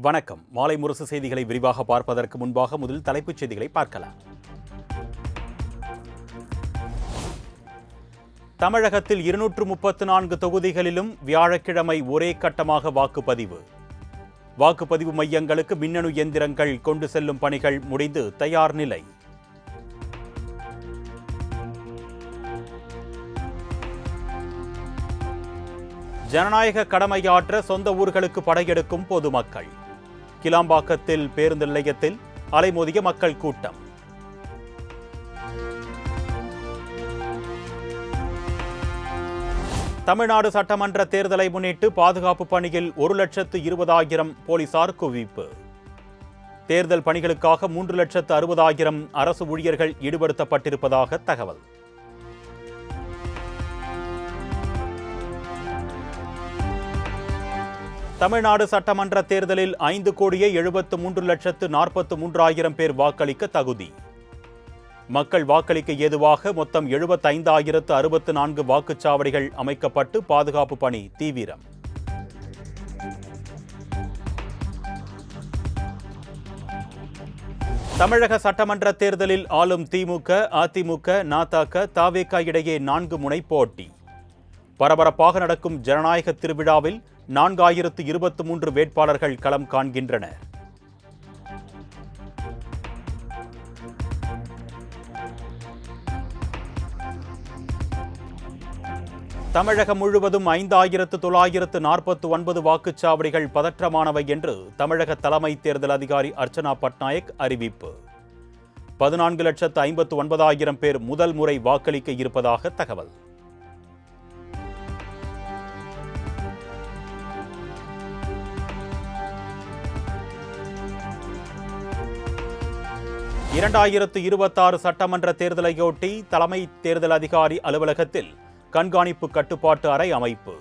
வணக்கம். மாலை முரசு செய்திகளை விரிவாக பார்ப்பதற்கு முன்பாக முதல் தலைப்புச் செய்திகளை பார்க்கலாம். தமிழகத்தில் 234 தொகுதிகளிலும் வியாழக்கிழமை ஒரே கட்டமாக வாக்குப்பதிவு. வாக்குப்பதிவு மையங்களுக்கு மின்னணு எந்திரங்கள் கொண்டு செல்லும் பணிகள் முடிந்து தயார் நிலை. ஜனநாயக கடமையாற்ற சொந்த ஊர்களுக்கு படையெடுக்கும் பொதுமக்கள். கிளாம்பாக்கத்தில் பேருந்து நிலையத்தில் அலைமோதிய மக்கள் கூட்டம். தமிழ்நாடு சட்டமன்ற தேர்தலை முன்னிட்டு பாதுகாப்பு பணியில் 1,20,000 போலீசார் குவிப்பு. தேர்தல் பணிகளுக்காக 3,60,000 அரசு ஊழியர்கள் ஈடுபடுத்தப்பட்டிருப்பதாக தகவல். தமிழ்நாடு சட்டமன்ற தேர்தலில் 5,73,43,000 பேர் வாக்களிக்க தகுதி. மக்கள் வாக்களிக்க ஏதுவாக மொத்தம் 75,064 வாக்குச்சாவடிகள் அமைக்கப்பட்டு பாதுகாப்பு பணி தீவிரம். தமிழக சட்டமன்ற தேர்தலில் ஆளும் திமுக, அதிமுக, நதக, தவேக இடையே 4 முனை போட்டி. பரபரப்பாக நடக்கும் ஜனநாயக திருவிழாவில் 4,023 வேட்பாளர்கள் களம் காண்கின்றனர். தமிழகம் முழுவதும் 5,949 வாக்குச்சாவடிகள் பதற்றமானவை என்று தமிழக தலைமை தேர்தல் அதிகாரி அர்ச்சனா பட்நாயக் அறிவிப்பு. 14,59,000 பேர் முதல் முறை வாக்களிக்க இருப்பதாக தகவல். இரண்டாயிரத்து 26 சட்டமன்ற தேர்தலையொட்டி தலைமை தேர்தல் அதிகாரி அலுவலகத்தில் கண்காணிப்பு கட்டுப்பாட்டு அறை அமைப்பு.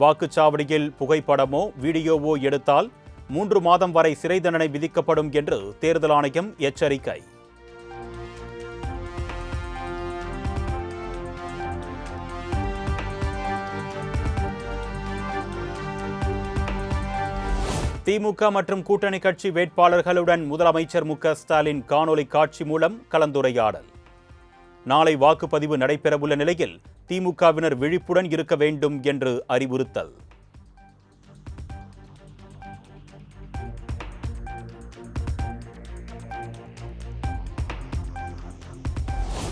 வாக்குச்சாவடியில் புகைப்படமோ வீடியோவோ எடுத்தால் 3 மாதம் வரை சிறை தண்டனை விதிக்கப்படும் என்று தேர்தல் ஆணையம் எச்சரிக்கை. திமுக மற்றும் கூட்டணி கட்சி வேட்பாளர்களுடன் முதலமைச்சர் மு.க. ஸ்டாலின் காணொலி காட்சி மூலம் கலந்துரையாடல். நாளை வாக்குப்பதிவு நடைபெறவுள்ள நிலையில் திமுகவினர் விழிப்புடன் இருக்க வேண்டும் என்று அறிவுறுத்தல்.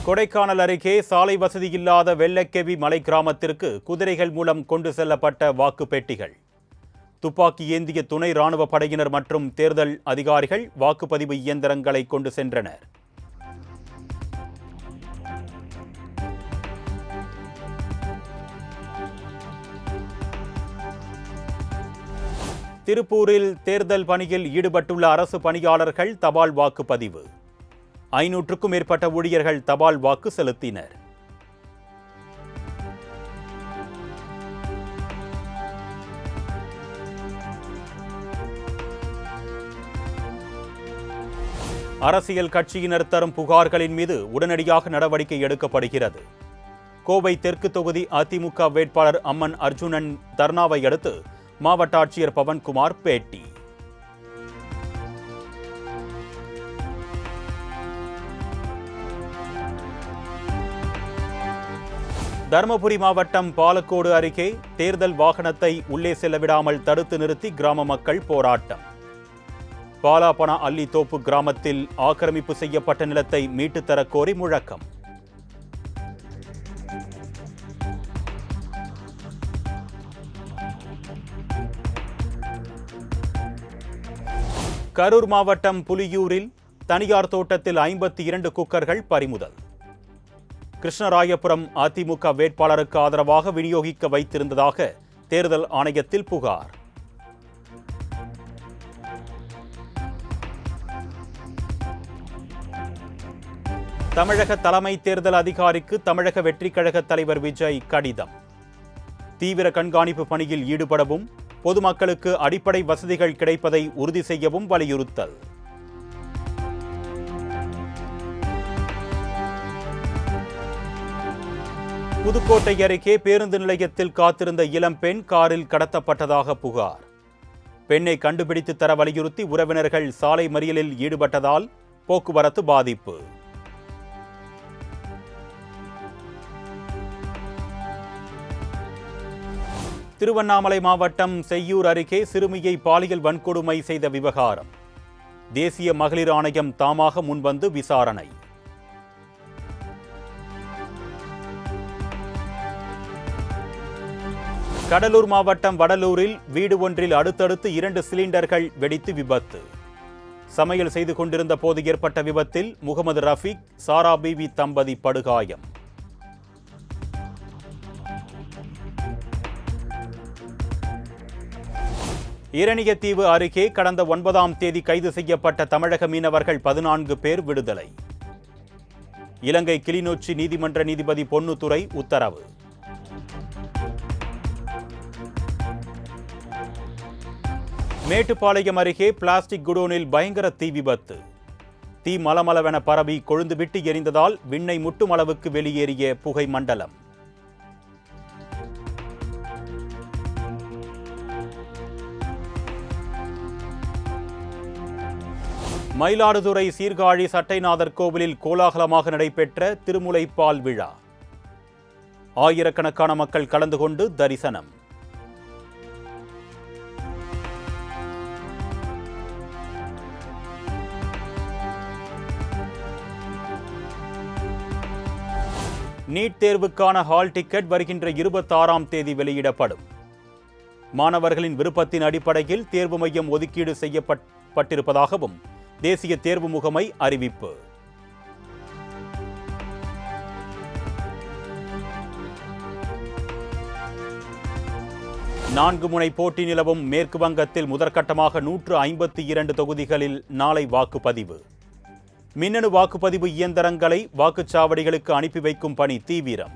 கொடைக்கானல் அருகே சாலை வசதி இல்லாத வெள்ளக்கேவி மலை கிராமத்திற்கு குதிரைகள் மூலம் கொண்டு செல்லப்பட்ட வாக்கு பெட்டிகள். துப்பாக்கி ஏந்திய துணை ராணுவ படையினர் மற்றும் தேர்தல் அதிகாரிகள் வாக்குப்பதிவு இயந்திரங்களை கொண்டு சென்றனர். திருப்பூரில் தேர்தல் பணியில் ஈடுபட்டுள்ள அரசு பணியாளர்கள் தபால் வாக்குப்பதிவு. 500க்கும் மேற்பட்ட ஊழியர்கள் தபால் வாக்கு செலுத்தினர். அரசியல் கட்சியினர் தரும் புகார்களின் மீது உடனடியாக நடவடிக்கை எடுக்கப்படுகிறது. கோவை தெற்கு தொகுதி அதிமுக வேட்பாளர் அம்மன் அர்ஜுனன் தர்ணாவை அடுத்து மாவட்ட ஆட்சியர் பவன்குமார் பேட்டி. தருமபுரி மாவட்டம் பாலக்கோடு அருகே தேர்தல் வாகனத்தை உள்ளே செல்ல விடாமல் தடுத்து நிறுத்தி கிராம மக்கள் போராட்டம். பாலாபனா அல்லித்தோப்பு கிராமத்தில் ஆக்கிரமிப்பு செய்யப்பட்ட நிலத்தை மீட்டுத் தரக் கோரி முழக்கம். கரூர் மாவட்டம் புலியூரில் தனியார் தோட்டத்தில் 52 குக்கர்கள் பறிமுதல். கிருஷ்ணராயபுரம் அதிமுக வேட்பாளருக்கு ஆதரவாக விநியோகிக்க வைத்திருந்ததாக தேர்தல் ஆணையத்தில் புகார். தமிழக தலைமை தேர்தல் அதிகாரிக்கு தமிழக வெற்றிக் கழக தலைவர் விஜய் கடிதம். தீவிர கண்காணிப்பு பணியில் ஈடுபடவும் பொதுமக்களுக்கு அடிப்படை வசதிகள் கிடைப்பதை உறுதி செய்யவும் வலியுறுத்தல். புதுக்கோட்டை அருகே பேருந்து நிலையத்தில் காத்திருந்த இளம்பெண் காரில் கடத்தப்பட்டதாக புகார். பெண்ணை கண்டுபிடித்து தர வலியுறுத்தி உறவினர்கள் சாலை மறியலில் ஈடுபட்டதால் போக்குவரத்து பாதிப்பு. திருவண்ணாமலை மாவட்டம் செய்யூர் அருகே சிறுமியை பாலியல் வன்கொடுமை செய்த விவகாரம். தேசிய மகளிர் ஆணையம் தாமாக முன்வந்து விசாரணை. கடலூர் மாவட்டம் வடலூரில் வீடு ஒன்றில் அடுத்தடுத்து 2 சிலிண்டர்கள் வெடித்து விபத்து. சமையல் செய்து கொண்டிருந்த போது ஏற்பட்ட விபத்தில் முகமது ரஃபீக், சாரா பீவி தம்பதி படுகாயம். இரணியத்தீவு அருகே கடந்த 9ஆம் தேதி கைது செய்யப்பட்ட தமிழக மீனவர்கள் 14 பேர் விடுதலை. இலங்கை கிளிநொச்சி நீதிமன்ற நீதிபதி பொன்னுத்துரை உத்தரவு. மேட்டுப்பாளையம் அருகே பிளாஸ்டிக் குடோனில் பயங்கர தீ விபத்து. தீ மலமளவென பரவி கொழுந்துவிட்டு எரிந்ததால் விண்ணை முட்டும் அளவுக்கு வெளியேறிய புகை மண்டலம். மயிலாடுதுறை சீர்காழி சட்டைநாதர் கோவிலில் கோலாகலமாக நடைபெற்ற திருமுலைப்பால் விழா. ஆயிரக்கணக்கான மக்கள் கலந்து கொண்டு தரிசனம். நீட் தேர்வுக்கான ஹால் டிக்கெட் வருகின்ற 26ஆம் தேதி வெளியிடப்படும். மாணவர்களின் விருப்பத்தின் அடிப்படையில் தேர்வு மையம் ஒதுக்கீடு செய்யப்பட்டிருப்பதாகவும் தேசிய தேர்வு முகமை அறிவிப்பு. நான்கு முனை போட்டி நிலவும் மேற்கு வங்கத்தில் முதற்கட்டமாக 152 தொகுதிகளில் நாளை வாக்குப்பதிவு. மின்னணு வாக்குப்பதிவு இயந்திரங்களை வாக்குச்சாவடிகளுக்கு அனுப்பி வைக்கும் பணி தீவிரம்.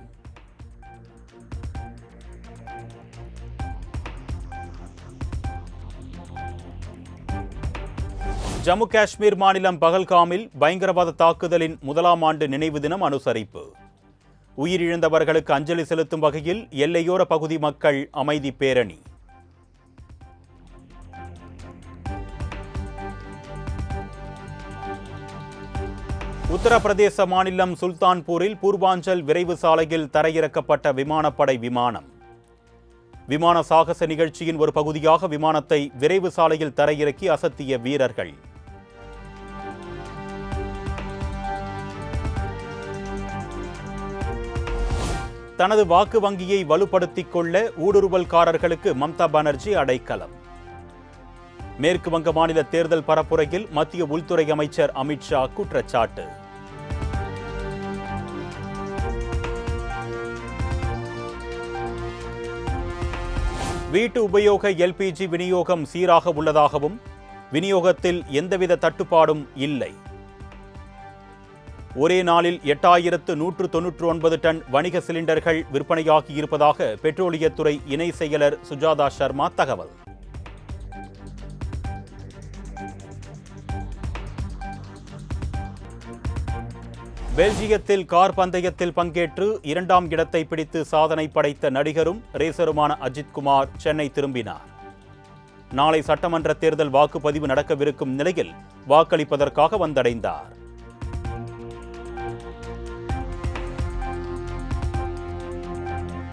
ஜம்மு காஷ்மீர் மாநிலம் பகல்காமில் பயங்கரவாத தாக்குதலின் 1ஆம் ஆண்டு நினைவு தினம் அனுசரிப்பு. உயிரிழந்தவர்களுக்கு அஞ்சலி செலுத்தும் வகையில் எல்லையோர பகுதி மக்கள் அமைதி பேரணி. உத்தரப்பிரதேச மாநிலம் சுல்தான்பூரில் பூர்வாஞ்சல் விரைவு சாலையில் தரையிறக்கப்பட்ட விமானப்படை விமானம். விமான சாகச நிகழ்ச்சியின் ஒரு பகுதியாக விமானத்தை விரைவு சாலையில் தரையிறக்கி அசத்திய வீரர்கள். தனது வாக்கு வங்கியை வலுப்படுத்திக் கொள்ள ஊடுருவல்காரர்களுக்கு மம்தா பானர்ஜி அடைக்கலம். மேற்கு வங்க மாநில தேர்தல் பரப்புரையில் மத்திய உள்துறை அமைச்சர் அமித்ஷா குற்றச்சாட்டு. வீட்டு உபயோக எல்பிஜி விநியோகம் சீராக உள்ளதாகவும் விநியோகத்தில் எந்தவித தட்டுப்பாடும் இல்லை. ஒரே நாளில் 8199 டன் வணிக சிலிண்டர்கள் விற்பனையாகி இருப்பதாக பெட்ரோலியத்துறை இணை செயலர் சுஜாதா சர்மா தகவல். பெல்ஜியத்தில் கார் பந்தயத்தில் பங்கேற்று 2ஆம் இடத்தை பிடித்து சாதனை படைத்த நடிகரும் ரேசருமான அஜித் குமார் சென்னை திரும்பினார். நாளை சட்டமன்ற தேர்தல் வாக்குப்பதிவு நடக்கவிருக்கும் நிலையில் வாக்களிப்பதற்காக வந்தடைந்தார்.